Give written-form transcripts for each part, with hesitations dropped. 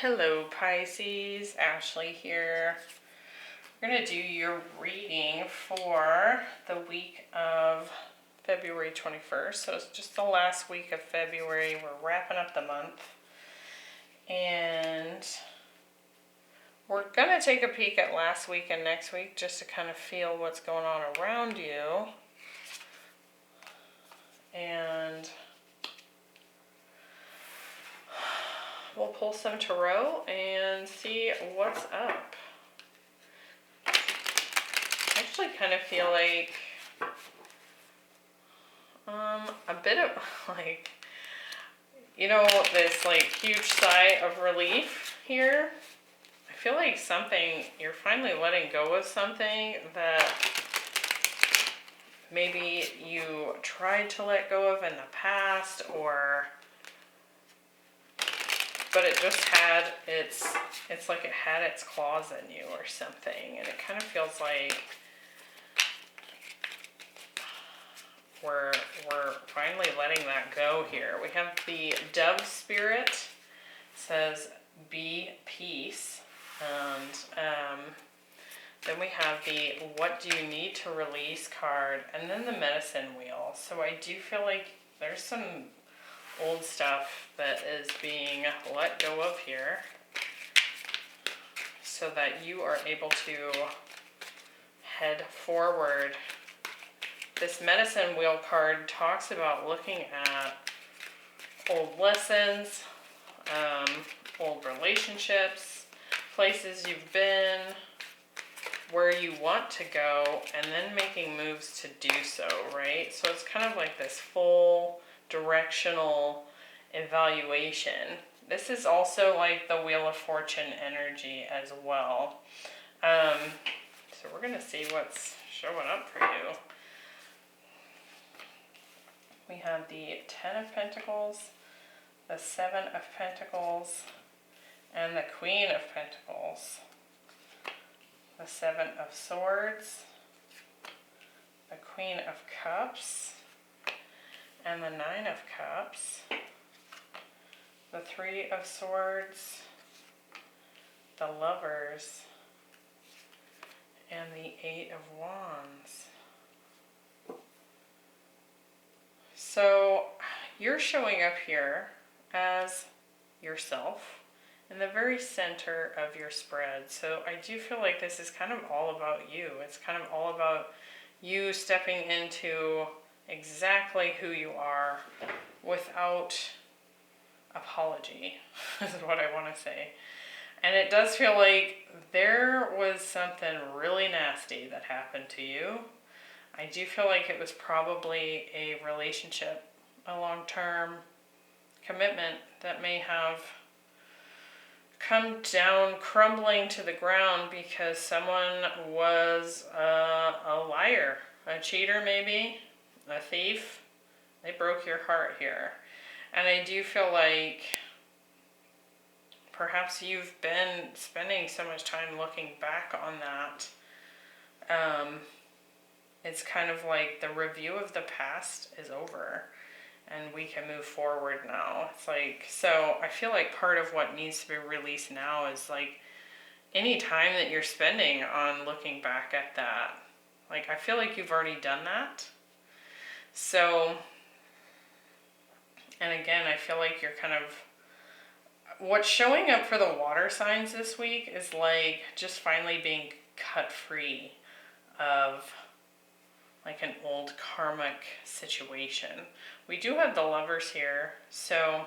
Hello Pisces, Ashley here. We're going to do your reading for the week of February 21st. So it's just the last week of February. We're wrapping up the month. And we're going to take a peek at last week and next week just to kind of feel what's going on around you. And we'll pull some tarot and see what's up. I actually kind of feel like a bit of like, this like huge sigh of relief here. I feel like you're finally letting go of something that maybe you tried to let go of in the past, but it just it's like it had its claws in you or something, and it kind of feels like we're finally letting that go here. We have the dove spirit. It says be peace, and then we have the what do you need to release card, and then the medicine wheel. So I do feel like there's some old stuff that is being let go of here so that you are able to head forward. This medicine wheel card talks about looking at old lessons, old relationships, places you've been, where you want to go, and then making moves to do so, right? So it's kind of like this full directional evaluation. This is also like the Wheel of Fortune energy as well. So we're going to see what's showing up for you. We have the Ten of Pentacles, the Seven of Pentacles, and the Queen of Pentacles. The Seven of Swords, the Queen of Cups, and the Nine of Cups, the Three of Swords, the Lovers, and the Eight of Wands. So you're showing up here as yourself in the very center of your spread. So I do feel like this is kind of all about you. It's kind of all about you stepping into exactly who you are without apology, is what I want to say. And it does feel like there was something really nasty that happened to you. I do feel like it was probably a relationship, a long-term commitment that may have come down crumbling to the ground because someone was a liar, a cheater maybe, a thief. They broke your heart here. And I do feel like perhaps you've been spending so much time looking back on that. It's kind of like the review of the past is over and we can move forward now. It's like, so I feel like part of what needs to be released now is like any time that you're spending on looking back at that. Like, I feel like you've already done that. So, and again, I feel like you're kind of, what's showing up for the water signs this week is like just finally being cut free of like an old karmic situation. We do have the Lovers here, so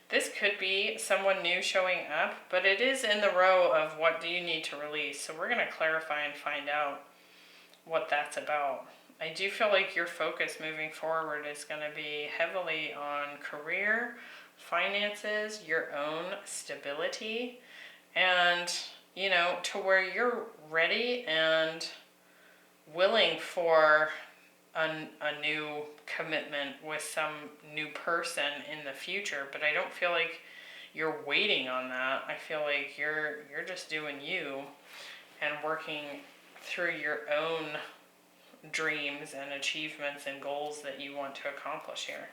this could be someone new showing up, but it is in the row of what do you need to release. So we're going to clarify and find out what that's about. I do feel like your focus moving forward is going to be heavily on career, finances, your own stability, and, to where you're ready and willing for a new commitment with some new person in the future. But I don't feel like you're waiting on that. I feel like you're just doing you and working through your own dreams and achievements and goals that you want to accomplish here.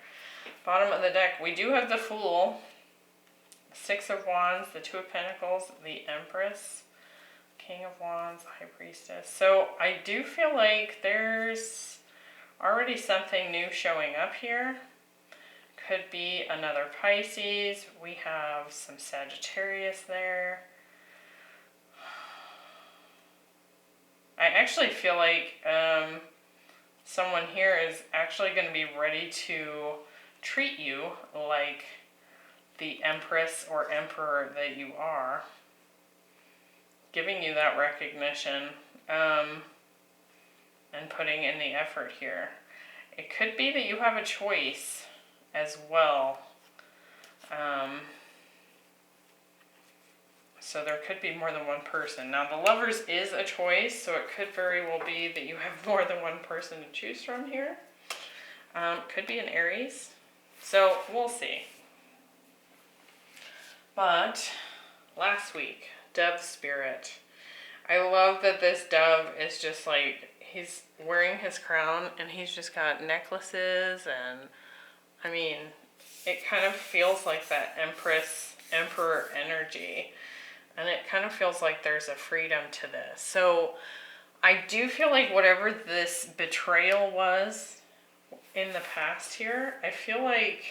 Bottom of the deck, we do have the Fool. Six of Wands, the Two of Pentacles, the Empress, King of Wands, High Priestess. So I do feel like there's already something new showing up here. Could be another Pisces. We have some Sagittarius there. I actually feel like someone here is actually going to be ready to treat you like the Empress or Emperor that you are, giving you that recognition and putting in the effort here. It could be that you have a choice as well. So there could be more than one person. Now the Lovers is a choice, so it could very well be that you have more than one person to choose from here. Could be an Aries. So we'll see. But last week, Dove Spirit. I love that this dove is just like, he's wearing his crown and he's just got necklaces, and I mean, it kind of feels like that Empress, Emperor energy. And it kind of feels like there's a freedom to this. So I do feel like whatever this betrayal was in the past here, I feel like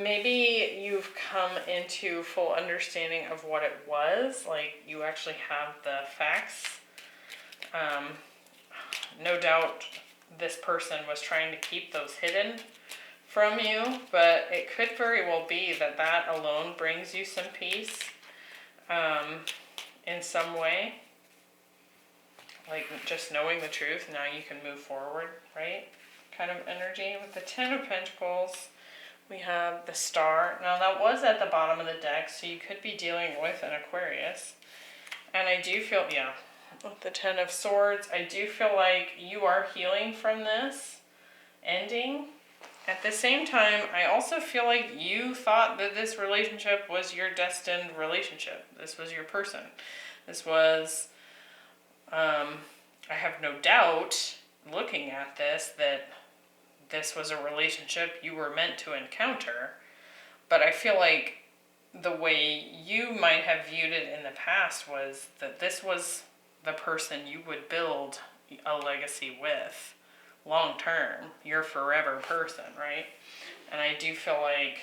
maybe you've come into full understanding of what it was. Like, you actually have the facts. No doubt this person was trying to keep those hidden from you, but it could very well be that that alone brings you some peace in some way. Like, just knowing the truth, now you can move forward, right? Kind of energy. With the Ten of Pentacles, we have the Star. Now that was at the bottom of the deck, so you could be dealing with an Aquarius. And I do feel, yeah, with the Ten of Swords, I do feel like you are healing from this ending. At the same time, I also feel like you thought that this relationship was your destined relationship. This was your person. This was, I have no doubt, looking at this, that this was a relationship you were meant to encounter. But I feel like the way you might have viewed it in the past was that this was the person you would build a legacy with. Long term, your forever person, right? And I do feel like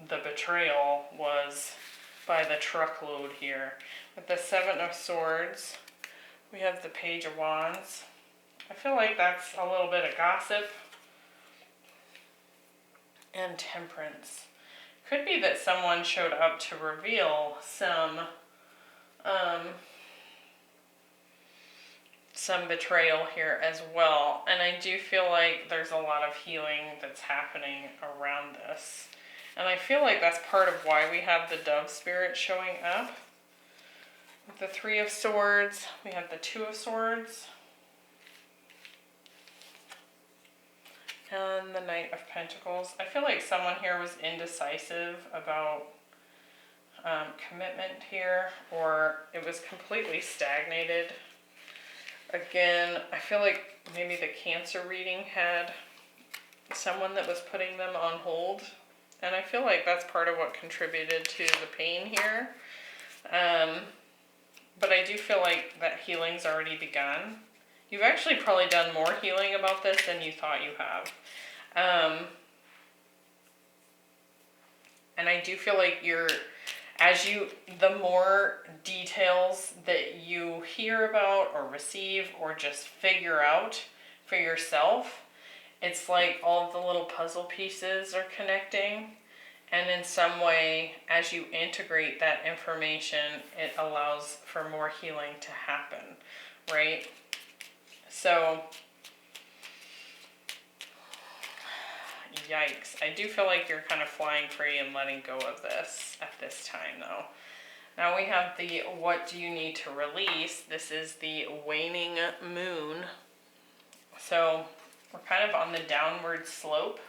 the betrayal was by the truckload here. With the Seven of Swords, we have the Page of Wands. I feel like that's a little bit of gossip. And Temperance. Could be that someone showed up to reveal some betrayal here as well. And I do feel like there's a lot of healing that's happening around this. And I feel like that's part of why we have the Dove Spirit showing up. With the Three of Swords, we have the Two of Swords. And the Knight of Pentacles. I feel like someone here was indecisive about commitment here, or it was completely stagnated. Again, I feel like maybe the Cancer reading had someone that was putting them on hold. And I feel like that's part of what contributed to the pain here. But I do feel like that healing's already begun. You've actually probably done more healing about this than you thought you have. And I do feel like the more details that you hear about or receive or just figure out for yourself, it's like all of the little puzzle pieces are connecting. And in some way, as you integrate that information, it allows for more healing to happen, right? So, yikes. I do feel like you're kind of flying free and letting go of this at this time, though. Now we have the What Do You Need to Release? This is the Waning Moon. So we're kind of on the downward slope.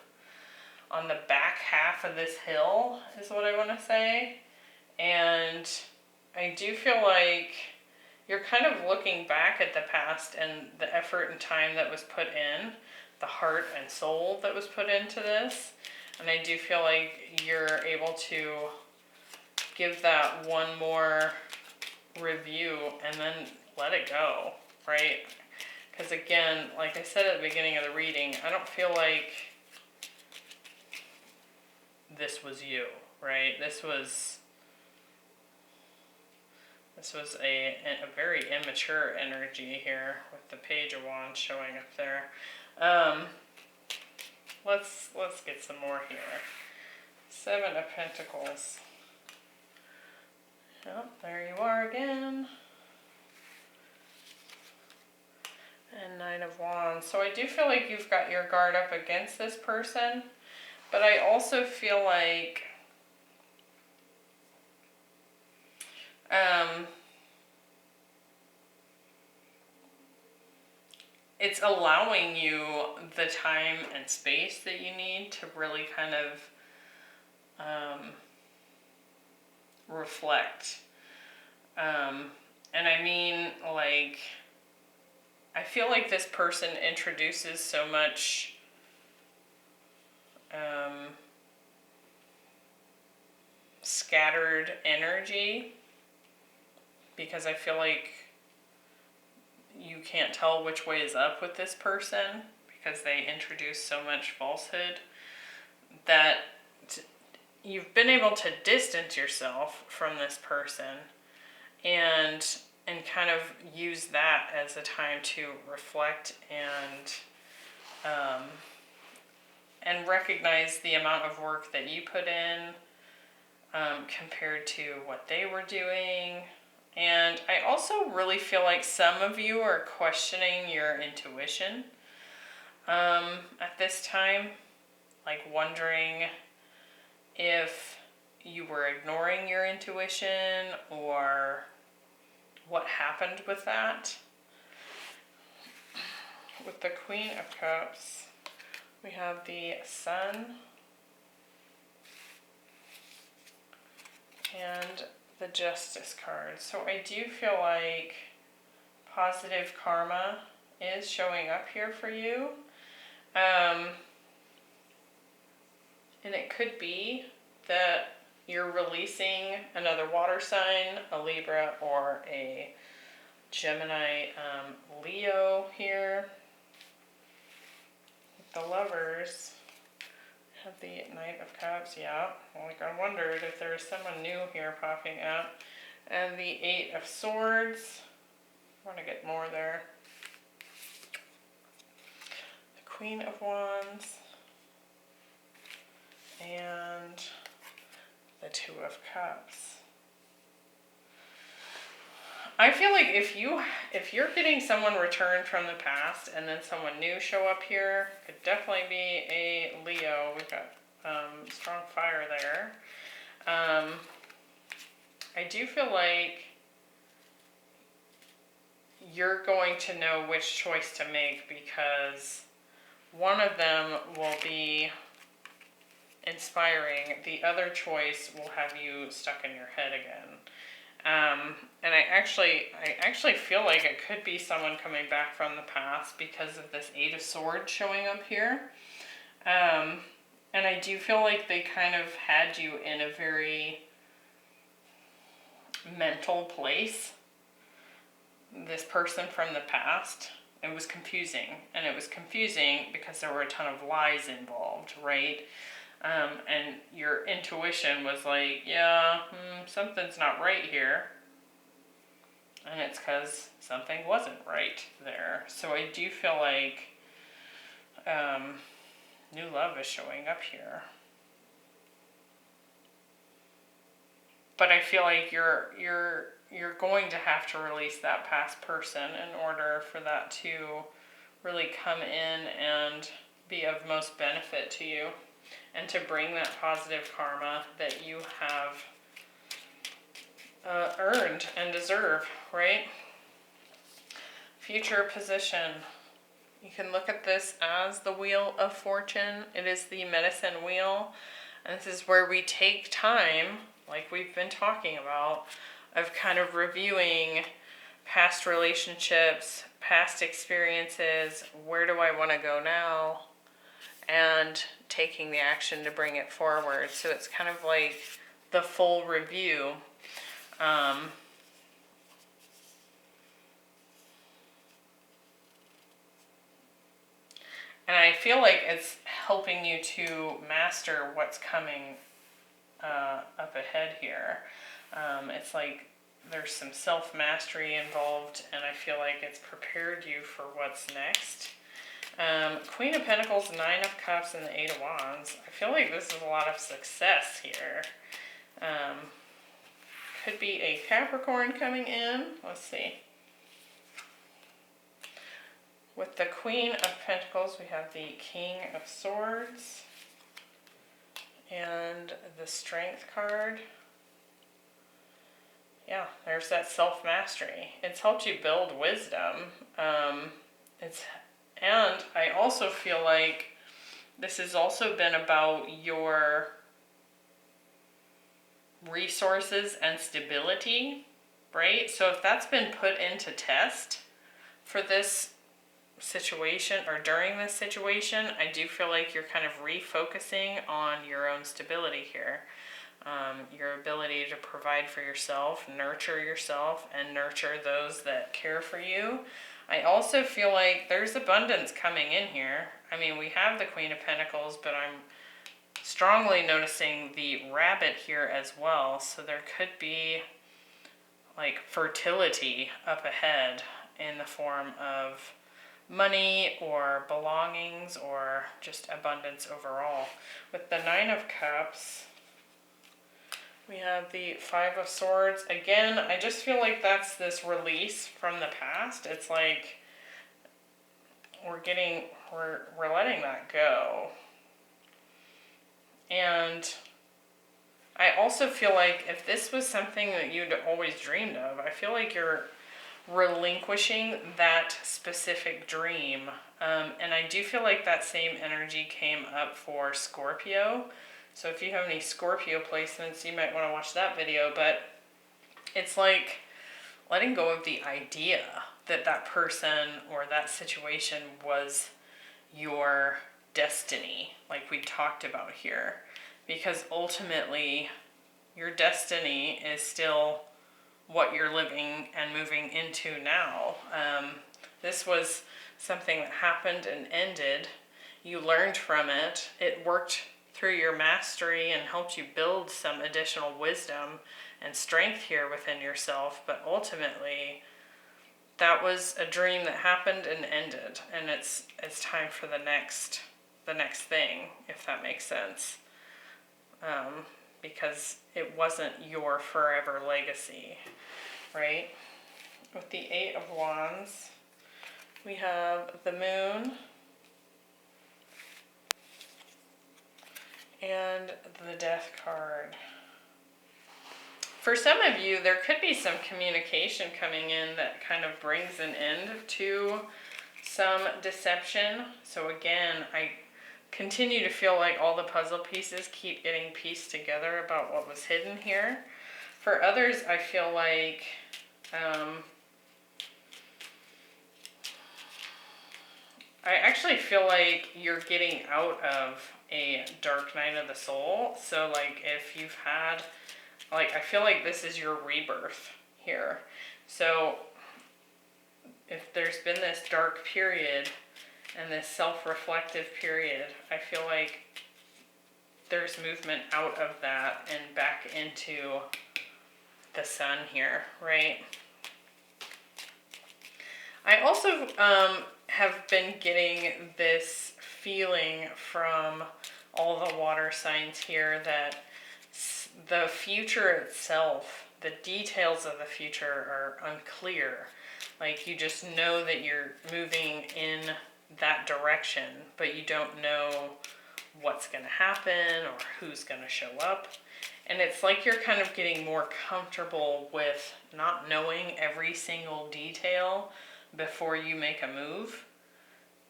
On the back half of this hill is what I want to say. And I do feel like you're kind of looking back at the past and the effort and time that was put in, the heart and soul that was put into this. And I do feel like you're able to give that one more review and then let it go, right? Because again, like I said at the beginning of the reading, I don't feel like this was you, right? This was a very immature energy here with the Page of Wands showing up there. Let's get some more here. Seven of Pentacles. Yep, there you are again. And Nine of Wands. So I do feel like you've got your guard up against this person, but I also feel like it's allowing you the time and space that you need to really kind of reflect. And I mean, like, I feel like this person introduces so much scattered energy, because I feel like you can't tell which way is up with this person because they introduce so much falsehood that you've been able to distance yourself from this person and kind of use that as a time to reflect and recognize the amount of work that you put in compared to what they were doing. And I also really feel like some of you are questioning your intuition at this time, like wondering if you were ignoring your intuition or what happened with that. With the Queen of Cups, we have the Sun and the Justice card. So I do feel like positive karma is showing up here for you. And it could be that you're releasing another water sign, a Libra or a Gemini, Leo here. With the Lovers, have the Knight of Cups, yeah. Like I wondered if there was someone new here popping up. And the Eight of Swords. I want to get more there. The Queen of Wands. And the Two of Cups. I feel like if you're getting someone returned from the past and then someone new show up here, could definitely be a Leo. We've got strong fire there. I do feel like you're going to know which choice to make, because one of them will be inspiring, the other choice will have you stuck in your head again. And I actually feel like it could be someone coming back from the past because of this Eight of Swords showing up here. And I do feel like they kind of had you in a very mental place. This person from the past, it was confusing. And it was confusing because there were a ton of lies involved, right? And your intuition was like, yeah, something's not right here. And it's because something wasn't right there. So I do feel like new love is showing up here. But I feel like you're going to have to release that past person in order for that to really come in and be of most benefit to you, and to bring that positive karma that you have earned and deserve, right? Future position. You can look at this as the Wheel of Fortune. It is the medicine wheel. And this is where we take time, like we've been talking about, of kind of reviewing past relationships, past experiences, where do I want to go now? and taking the action to bring it forward. So it's kind of like the full review. And I feel like it's helping you to master what's coming up ahead here. It's like there's some self-mastery involved, and I feel like it's prepared you for what's next. Queen of Pentacles, Nine of Cups, and the Eight of Wands. I feel like this is a lot of success here. Could be a Capricorn coming in. Let's see. With the Queen of Pentacles, we have the King of Swords and the Strength card. Yeah, there's that self-mastery. It's helped you build wisdom. And I also feel like this has also been about your resources and stability, right? So if that's been put into test for this situation or during this situation, I do feel like you're kind of refocusing on your own stability here. Your ability to provide for yourself, nurture yourself, and nurture those that care for you. I also feel like there's abundance coming in here. I mean, we have the Queen of Pentacles, but I'm strongly noticing the rabbit here as well. So there could be like fertility up ahead in the form of money or belongings or just abundance overall. With the Nine of Cups, we have the Five of Swords. Again, I just feel like that's this release from the past. It's like we're letting that go. And I also feel like if this was something that you'd always dreamed of, I feel like you're relinquishing that specific dream. And I do feel like that same energy came up for Scorpio. So if you have any Scorpio placements, you might want to watch that video. But it's like letting go of the idea that that person or that situation was your destiny, like we talked about here. Because ultimately, your destiny is still what you're living and moving into now. This was something that happened and ended. You learned from it. It worked through your mastery and helped you build some additional wisdom and strength here within yourself. But ultimately, that was a dream that happened and ended. And it's time for the next thing, if that makes sense. Because it wasn't your forever legacy, right? With the Eight of Wands, we have the Moon and the Death card. For some of you, there could be some communication coming in that kind of brings an end to some deception. So again, I continue to feel like all the puzzle pieces keep getting pieced together about what was hidden here. For others, I feel like I actually feel like you're getting out of a dark night of the soul. So like if you've had, like I feel like this is your rebirth here. So if there's been this dark period and this self-reflective period, I feel like there's movement out of that and back into the sun here, right? I also have been getting this feeling from all the water signs here that the future itself, the details of the future are unclear. Like you just know that you're moving in that direction, but you don't know what's going to happen or who's going to show up. And it's like you're kind of getting more comfortable with not knowing every single detail before you make a move.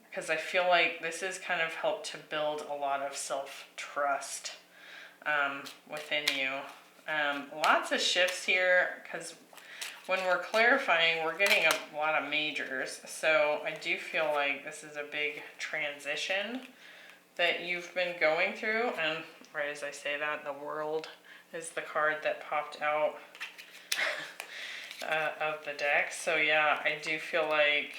Because I feel like this has kind of helped to build a lot of self-trust within you. Lots of shifts here, because when we're clarifying, we're getting a lot of majors. So I do feel like this is a big transition that you've been going through. And right as I say that, the World is the card that popped out of the deck. So yeah, I do feel like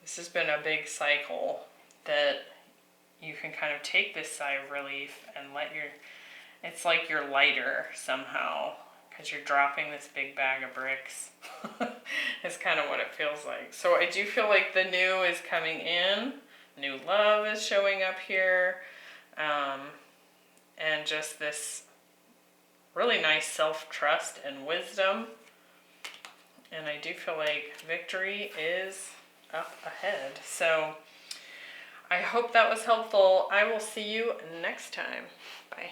this has been a big cycle that you can kind of take this sigh of relief and let your, it's like you're lighter somehow because you're dropping this big bag of bricks. It's kind of what it feels like. So I do feel like the new is coming in. New love is showing up here. And just this really nice self-trust and wisdom. And I do feel like victory is up ahead. So I hope that was helpful. I will see you next time. Bye.